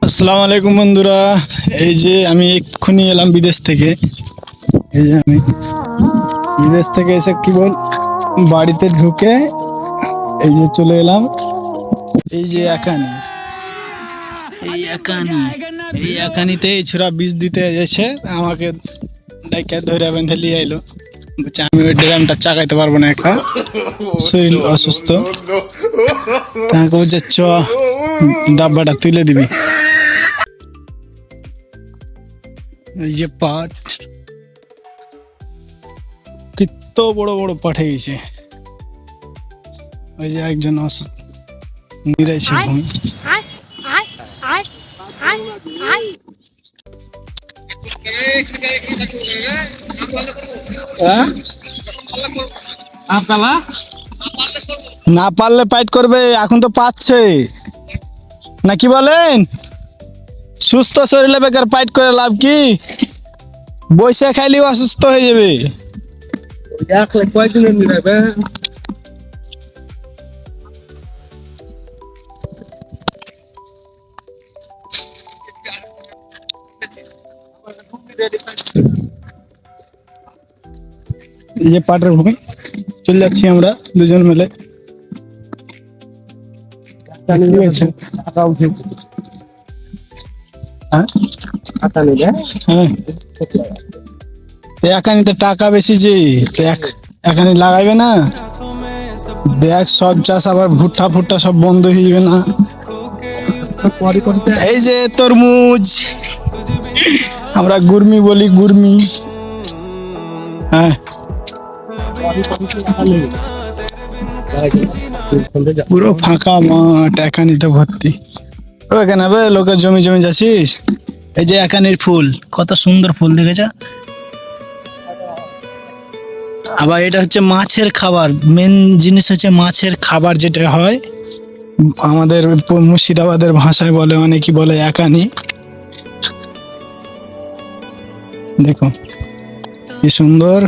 আসসালামু আলাইকুম বন্ধুরা। এই যে আমি এক্ষুনি এলাম বিদেশ থেকে। এই যে আমি বিদেশ থেকে এসে কি বল বাড়িতে ঢুকে এই যে চলে এলাম। এই যে একানি, এই একানি, এই একানিতে এই ছোড়া বীজ দিতে এসেছে, আমাকে ডাইকা ধরে বেঁধে নিয়ে এলো। বলছে আমি ওই ড্রামটা চাকাইতে পারবো না, একা শরীর অসুস্থ। তাকে বলছে চ ডাব্বাটা তুলে দিবি। এই যে পাট, কত বড় বড় পাট হয়ে গেছে। ওই যে একজন নিরাইছে ভূমি। না পারলে ফাইট করবে, এখন তো পাচ্ছে না, কি বলেন? সুস্থ শরীরে বেকার ফাইট করে লাভ কি? বসে খাইলেও অসুস্থ হয়ে যাবে। এই যে পাটের ভূমি চলে যাচ্ছি আমরা দুজন মিলে। এখানে টাকা বেশি যে এখানে লাগাইবে না, দেখ সব চাষ আবার ভুট্টা ফুট্টা সব বন্ধ হয়ে যাবে না। এই যে তরমুজ, আমরা গুরমি বলি, গুরমি। হ্যাঁ, পুরো ফাঁকা মাঠ, একানিতে ভর্তি। এখানে লোকের জমি জমি যাচ্ছিস। এই যে একানির ফুল, কত সুন্দর ফুল দেখেছ। আবার এটা হচ্ছে মাছের খাবার, মেন জিনিস হচ্ছে মাছের খাবার যেটা হয় আমাদের মুর্শিদাবাদের ভাষায় বলে, অনেকে বলে একানি। দেখো কি সুন্দর।